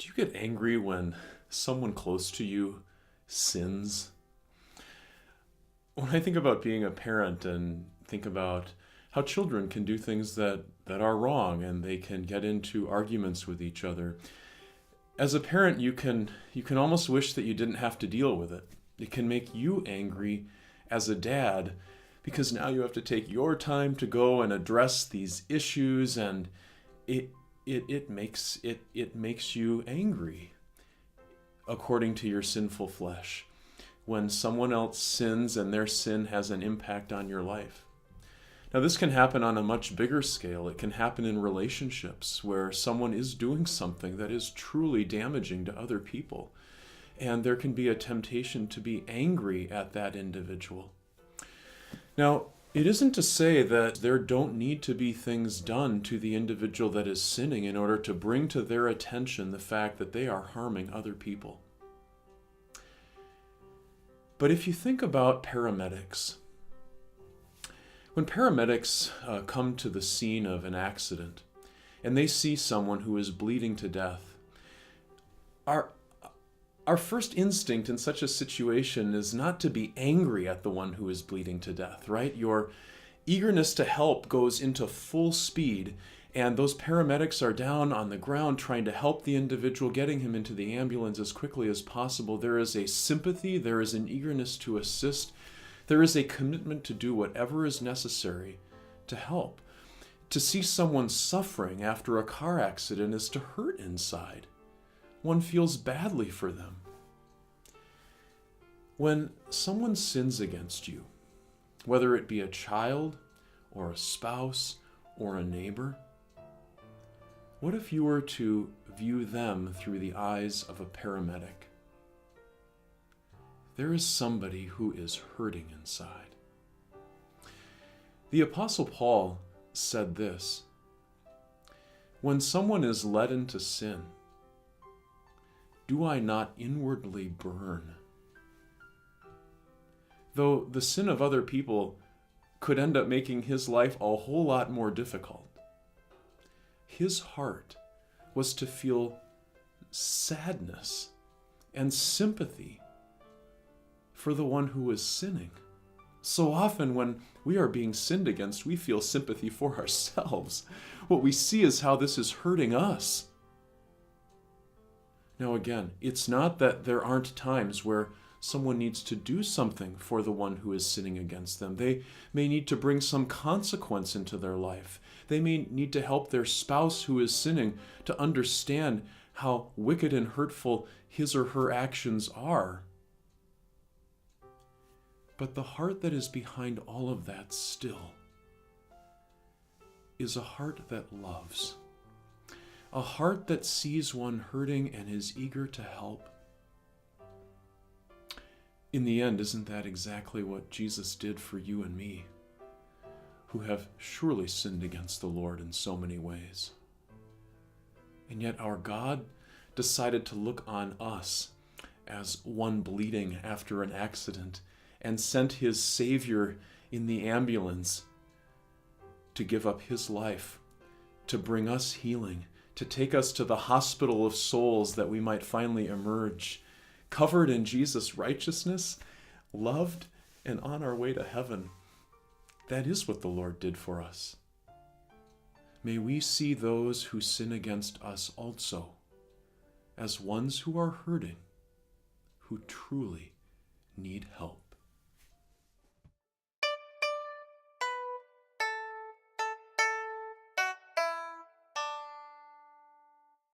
Do you get angry when someone close to you sins? When I think about being a parent and think about how children can do things that are wrong and they can get into arguments with each other, as a parent you can almost wish that you didn't have to deal with it. It can make you angry as a dad because now you have to take your time to go and address these issues, and it makes you angry according to your sinful flesh when someone else sins and their sin has an impact on your life. Now, this can happen on a much bigger scale. It can happen in relationships where someone is doing something that is truly damaging to other people, and there can be a temptation to be angry at that individual. Now, it isn't to say that there don't need to be things done to the individual that is sinning in order to bring to their attention the fact that they are harming other people. But if you think about paramedics, when paramedics come to the scene of an accident and they see someone who is bleeding to death, our first instinct in such a situation is not to be angry at the one who is bleeding to death, right? Your eagerness to help goes into full speed, and those paramedics are down on the ground trying to help the individual, getting him into the ambulance as quickly as possible. There is a sympathy, there is an eagerness to assist, there is a commitment to do whatever is necessary to help. To see someone suffering after a car accident is to hurt inside. One feels badly for them. When someone sins against you, whether it be a child or a spouse or a neighbor, what if you were to view them through the eyes of a paramedic? There is somebody who is hurting inside. The Apostle Paul said this: "When someone is led into sin, do I not inwardly burn?" Though the sin of other people could end up making his life a whole lot more difficult, his heart was to feel sadness and sympathy for the one who was sinning. So often when we are being sinned against, we feel sympathy for ourselves. What we see is how this is hurting us. Now again, it's not that there aren't times where someone needs to do something for the one who is sinning against them. They may need to bring some consequence into their life. They may need to help their spouse who is sinning to understand how wicked and hurtful his or her actions are. But the heart that is behind all of that still is a heart that loves. A heart that sees one hurting and is eager to help. In the end, isn't that exactly what Jesus did for you and me, who have surely sinned against the Lord in so many ways? And yet our God decided to look on us as one bleeding after an accident and sent his Savior in the ambulance to give up his life, to bring us healing, to take us to the hospital of souls that we might finally emerge covered in Jesus' righteousness, loved, and on our way to heaven. That is what the Lord did for us. May we see those who sin against us also as ones who are hurting, who truly need help.